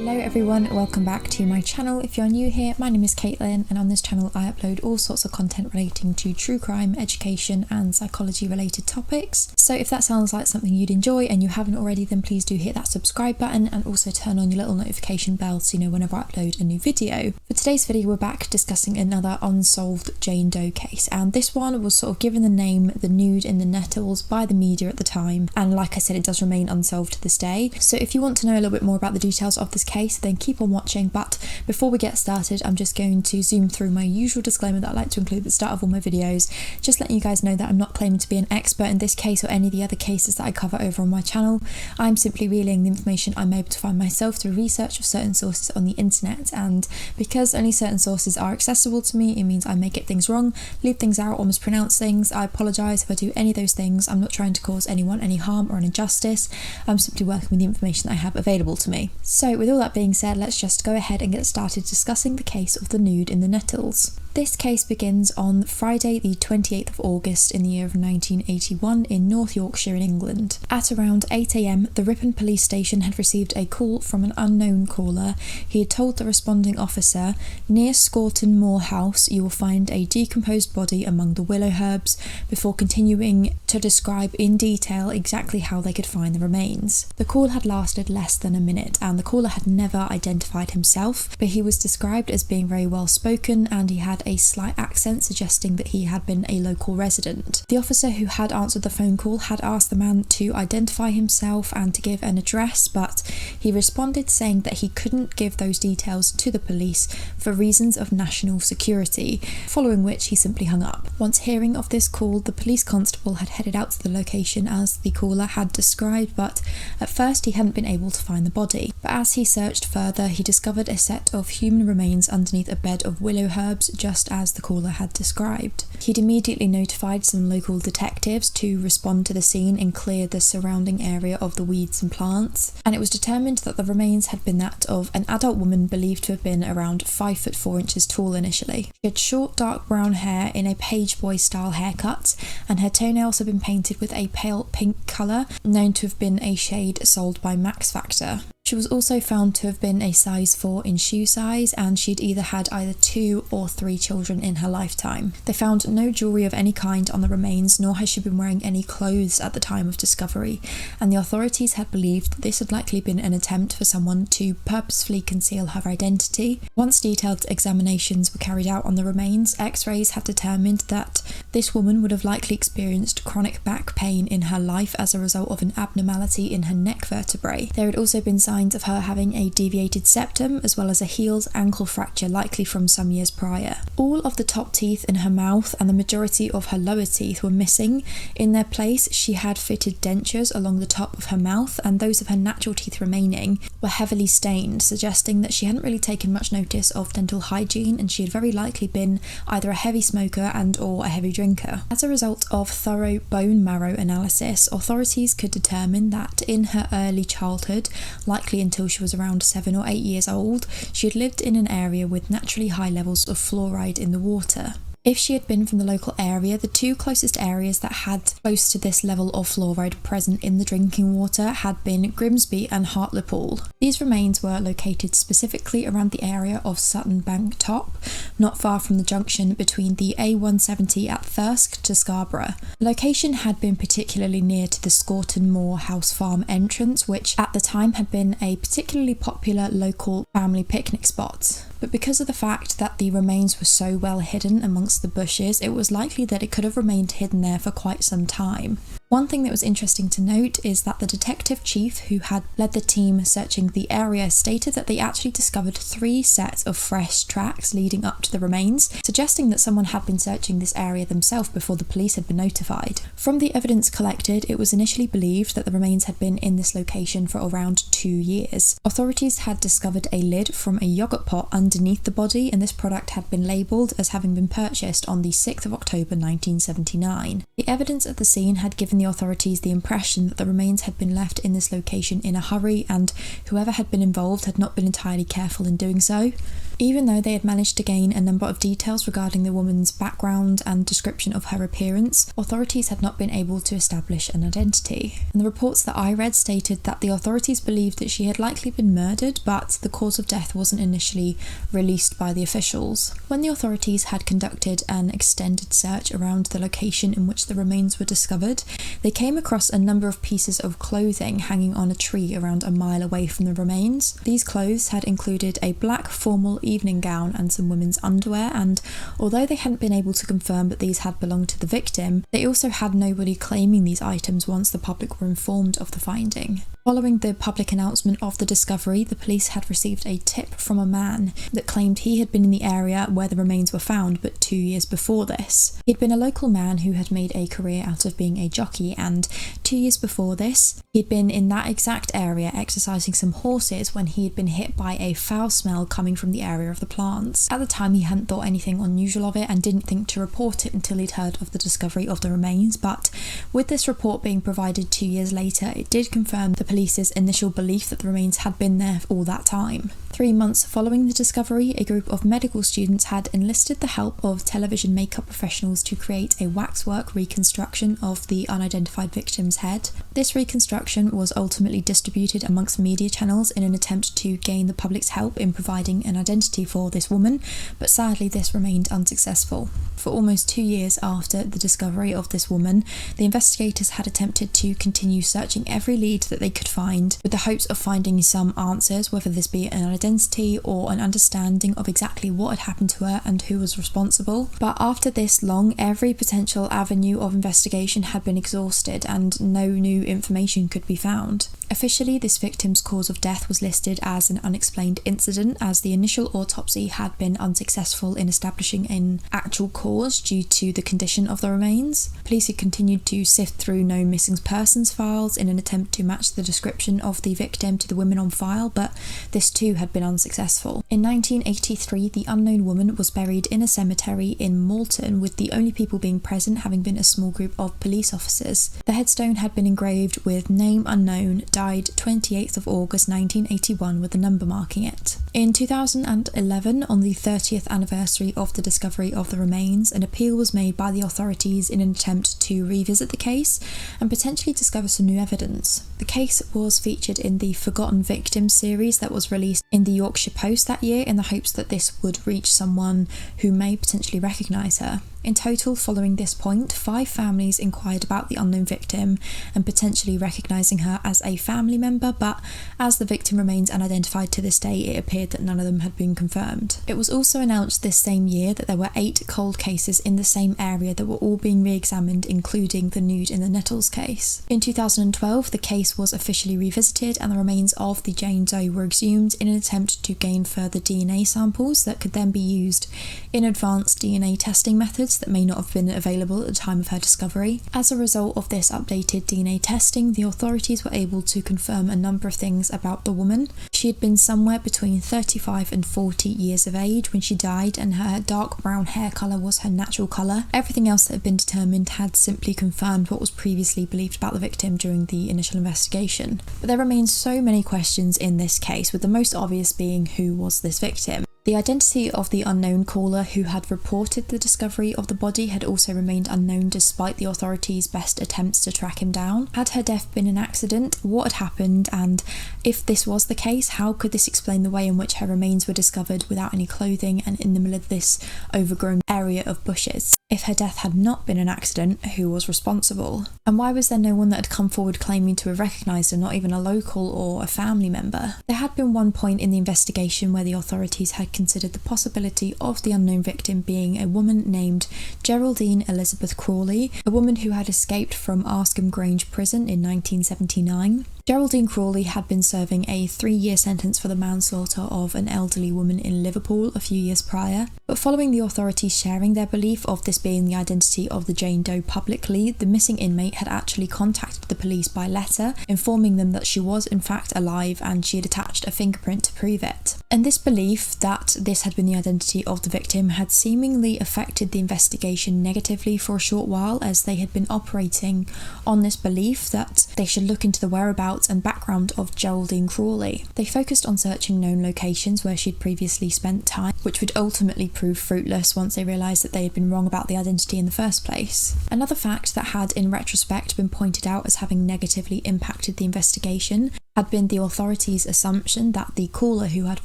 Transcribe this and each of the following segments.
Hello everyone, welcome back to my channel. If you're new here, my name is Caitlin and on this channel I upload all sorts of content relating to true crime, education and psychology related topics. So if that sounds like something you'd enjoy and you haven't already, then please do hit that subscribe button and also turn on your little notification bell so you know whenever I upload a new video. For today's video we're back discussing another unsolved Jane Doe case, and this one was sort of given the name the Nude in the Nettles by the media at the time, and like I said it does remain unsolved to this day. So if you want to know a little bit more about the details of this case, then keep on watching. But before we get started, I'm just going to zoom through my usual disclaimer that I like to include at the start of all my videos, just letting you guys know that I'm not claiming to be an expert in this case or any of the other cases that I cover over on my channel. I'm simply relaying the information I'm able to find myself through research of certain sources on the internet, and because only certain sources are accessible to me, it means I may get things wrong, leave things out or mispronounce things. I apologise if I do any of those things. I'm not trying to cause anyone any harm or an injustice. I'm simply working with the information that I have available to me. So with all that being said, let's just go ahead and get started discussing the case of the Nude in the Nettles. This case begins on Friday the 28th of August in the year of 1981 in North Yorkshire in England. At around 8 AM, the Ripon police station had received a call from an unknown caller. He had told the responding officer, "Near Scorton Moor House you will find a decomposed body among the willow herbs," before continuing to describe in detail exactly how they could find the remains. The call had lasted less than a minute and the caller had never identified himself, but he was described as being very well spoken and he had a slight accent suggesting that he had been a local resident. The officer who had answered the phone call had asked the man to identify himself and to give an address, but he responded saying that he couldn't give those details to the police for reasons of national security, following which he simply hung up. Once hearing of this call, the police constable had headed out to the location as the caller had described, but at first he hadn't been able to find the body. But as he searched further, he discovered a set of human remains underneath a bed of willow herbs, just as the caller had described. He'd immediately notified some local detectives to respond to the scene and clear the surrounding area of the weeds and plants, and it was determined that the remains had been that of an adult woman believed to have been around 5 foot 4 inches tall initially. She had short dark brown hair in a page boy style haircut, and her toenails had been painted with a pale pink colour known to have been a shade sold by Max Factor. She was also found to have been a size 4 in shoe size, and she'd either had 2 or 3 children in her lifetime. They found no jewellery of any kind on the remains, nor had she been wearing any clothes at the time of discovery, and the authorities had believed that this had likely been an attempt for someone to purposefully conceal her identity. Once detailed examinations were carried out on the remains, x-rays had determined that this woman would have likely experienced chronic back pain in her life as a result of an abnormality in her neck vertebrae. There had also been signs of her having a deviated septum as well as a healed ankle fracture likely from some years prior. All of the top teeth in her mouth and the majority of her lower teeth were missing. In their place, she had fitted dentures along the top of her mouth, and those of her natural teeth remaining were heavily stained, suggesting that she hadn't really taken much notice of dental hygiene and she had very likely been either a heavy smoker and or a heavy drinker. As a result of thorough bone marrow analysis, authorities could determine that in her early childhood, likely until she was around 7 or 8 years old, she had lived in an area with naturally high levels of fluoride in the water. If she had been from the local area, the 2 closest areas that had close to this level of fluoride present in the drinking water had been Grimsby and Hartlepool. These remains were located specifically around the area of Sutton Bank Top, not far from the junction between the A170 at Thirsk to Scarborough. The location had been particularly near to the Scorton Moor House farm entrance, which at the time had been a particularly popular local family picnic spot. But because of the fact that the remains were so well hidden amongst the bushes, it was likely that it could have remained hidden there for quite some time. One thing that was interesting to note is that the detective chief who had led the team searching the area stated that they actually discovered 3 sets of fresh tracks leading up to the remains, suggesting that someone had been searching this area themselves before the police had been notified. From the evidence collected, it was initially believed that the remains had been in this location for around 2 years. Authorities had discovered a lid from a yogurt pot underneath the body, and this product had been labelled as having been purchased on the 6th of October 1979. The evidence at the scene had given the authorities the impression that the remains had been left in this location in a hurry, and whoever had been involved had not been entirely careful in doing so. Even though they had managed to gain a number of details regarding the woman's background and description of her appearance, authorities had not been able to establish an identity. And the reports that I read stated that the authorities believed that she had likely been murdered, but the cause of death wasn't initially released by the officials. When the authorities had conducted an extended search around the location in which the remains were discovered, they came across a number of pieces of clothing hanging on a tree around a mile away from the remains. These clothes had included a black formal evening gown and some women's underwear, and although they hadn't been able to confirm that these had belonged to the victim, they also had nobody claiming these items once the public were informed of the finding. Following the public announcement of the discovery, the police had received a tip from a man that claimed he had been in the area where the remains were found but 2 years before this. He'd been a local man who had made a career out of being a jockey, and 2 years before this, he'd been in that exact area exercising some horses when he had been hit by a foul smell coming from the area of the plants. At the time, he hadn't thought anything unusual of it and didn't think to report it until he'd heard of the discovery of the remains, but with this report being provided 2 years later, it did confirm the police's initial belief that the remains had been there all that time. 3 months following the discovery, a group of medical students had enlisted the help of television makeup professionals to create a waxwork reconstruction of the unidentified victim's head. This reconstruction was ultimately distributed amongst media channels in an attempt to gain the public's help in providing an identity for this woman, but sadly this remained unsuccessful. For almost 2 years after the discovery of this woman, the investigators had attempted to continue searching every lead that they could find, with the hopes of finding some answers, whether this be an identity or an understanding of exactly what had happened to her and who was responsible. But after this long, every potential avenue of investigation had been exhausted and no new information could be found. Officially, this victim's cause of death was listed as an unexplained incident, as the initial autopsy had been unsuccessful in establishing an actual cause due to the condition of the remains. Police had continued to sift through known missing persons files in an attempt to match the description of the victim to the women on file, but this too had been unsuccessful. In 1983, the unknown woman was buried in a cemetery in Malton, with the only people being present having been a small group of police officers. The headstone had been engraved with "Name unknown, died 28th of August 1981" with a number marking it. In 2011, on the 30th anniversary of the discovery of the remains, an appeal was made by the authorities in an attempt to revisit the case and potentially discover some new evidence. The case was featured in the Forgotten Victims series that was released in the Yorkshire Post that year, in the hopes that this would reach someone who may potentially recognise her. In total, following this point, 5 families inquired about the unknown victim and potentially recognising her as a family member, but as the victim remains unidentified to this day, it appeared that none of them had been confirmed. It was also announced this same year that there were 8 cold cases in the same area that were all being re-examined, including the NUDE in the NETTLES case. In 2012, the case was officially revisited and the remains of the Jane Doe were exhumed in an attempt to gain further DNA samples that could then be used in advanced DNA testing methods that may not have been available at the time of her discovery. As a result of this updated DNA testing, the authorities were able to confirm a number of things about the woman. She had been somewhere between 35 and 40 years of age when she died, and her dark brown hair colour was her natural colour. Everything else that had been determined had simply confirmed what was previously believed about the victim during the initial investigation. But there remains so many questions in this case, with the most obvious being, who was this victim? The identity of the unknown caller who had reported the discovery of the body had also remained unknown despite the authorities' best attempts to track him down. Had her death been an accident? What had happened? And if this was the case, how could this explain the way in which her remains were discovered without any clothing and in the middle of this overgrown area of bushes? If her death had not been an accident, who was responsible? And why was there no one that had come forward claiming to have recognised her, not even a local or a family member? There had been one point in the investigation where the authorities had considered the possibility of the unknown victim being a woman named Geraldine Elizabeth Crawley, a woman who had escaped from Arscombe Grange prison in 1979. Geraldine Crawley had been serving a 3-year sentence for the manslaughter of an elderly woman in Liverpool a few years prior, but following the authorities sharing their belief of this being the identity of the Jane Doe publicly, the missing inmate had actually contacted the police by letter, informing them that she was in fact alive and she had attached a fingerprint to prove it. And this belief that this had been the identity of the victim had seemingly affected the investigation negatively for a short while, as they had been operating on this belief that they should look into the whereabouts whereabouts and background of Geraldine Crawley. They focused on searching known locations where she'd previously spent time, which would ultimately prove fruitless once they realised that they had been wrong about the identity in the first place. Another fact that had in retrospect been pointed out as having negatively impacted the investigation had been the authorities' assumption that the caller who had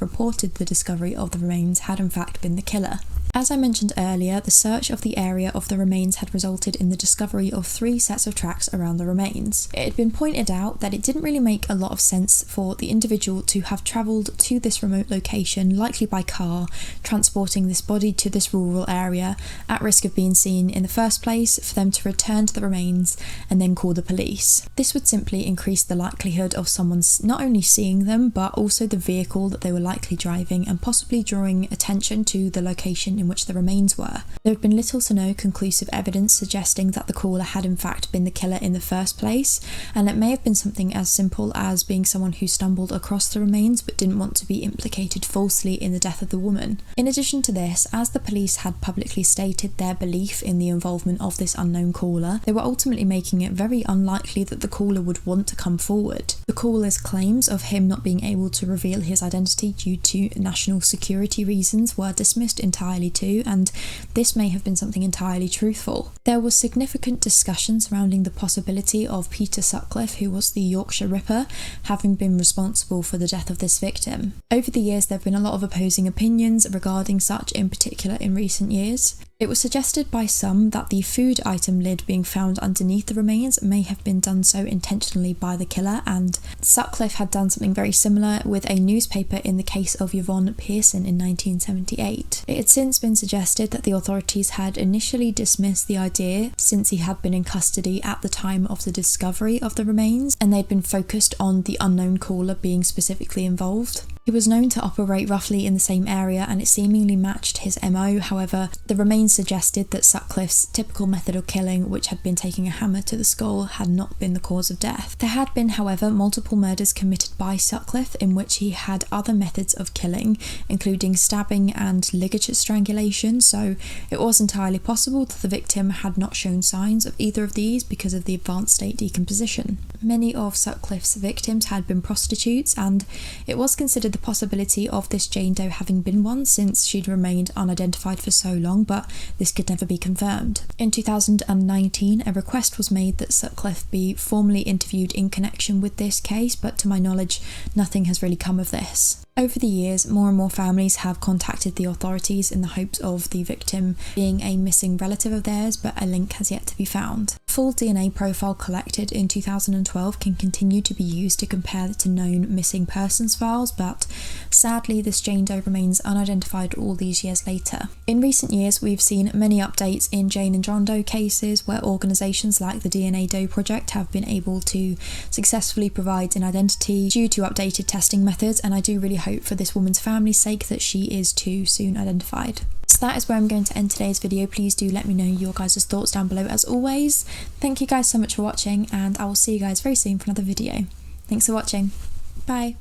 reported the discovery of the remains had in fact been the killer. As I mentioned earlier, the search of the area of the remains had resulted in the discovery of 3 sets of tracks around the remains. It had been pointed out that it didn't really make a lot of sense for the individual to have travelled to this remote location, likely by car, transporting this body to this rural area, at risk of being seen in the first place, for them to return to the remains and then call the police. This would simply increase the likelihood of someone not only seeing them, but also the vehicle that they were likely driving, and possibly drawing attention to the location in which the remains were. There had been little to no conclusive evidence suggesting that the caller had in fact been the killer in the first place, and it may have been something as simple as being someone who stumbled across the remains but didn't want to be implicated falsely in the death of the woman. In addition to this, as the police had publicly stated their belief in the involvement of this unknown caller, they were ultimately making it very unlikely that the caller would want to come forward. The caller's claims of him not being able to reveal his identity due to national security reasons were dismissed entirely too, and this may have been something entirely truthful. There was significant discussion surrounding the possibility of Peter Sutcliffe, who was the Yorkshire Ripper, having been responsible for the death of this victim. Over the years, there have been a lot of opposing opinions regarding such, in particular in recent years. It was suggested by some that the food item lid being found underneath the remains may have been done so intentionally by the killer, and Sutcliffe had done something very similar with a newspaper in the case of Yvonne Pearson in 1978. It had since been suggested that the authorities had initially dismissed the idea since he had been in custody at the time of the discovery of the remains, and they'd been focused on the unknown caller being specifically involved. He was known to operate roughly in the same area, and it seemingly matched his MO. However, the remains suggested that Sutcliffe's typical method of killing, which had been taking a hammer to the skull, had not been the cause of death. There had been, however, multiple murders committed by Sutcliffe in which he had other methods of killing, including stabbing and ligature strangulation, so it was entirely possible that the victim had not shown signs of either of these because of the advanced state decomposition. Many of Sutcliffe's victims had been prostitutes, and it was considered the possibility of this Jane Doe having been one, since she'd remained unidentified for so long, but this could never be confirmed. In 2019, a request was made that Sutcliffe be formally interviewed in connection with this case, but to my knowledge, nothing has really come of this. Over the years, more and more families have contacted the authorities in the hopes of the victim being a missing relative of theirs, but a link has yet to be found. Full DNA profile collected in 2012 can continue to be used to compare to known missing persons files, but sadly this Jane Doe remains unidentified all these years later. In recent years, we've seen many updates in Jane and John Doe cases where organisations like the DNA Doe Project have been able to successfully provide an identity due to updated testing methods, and I do really hope for this woman's family's sake that she is too soon identified. So that is where I'm going to end today's video. Please do let me know your guys' thoughts down below as always. Thank you guys so much for watching, and I will see you guys very soon for another video. Thanks for watching. Bye.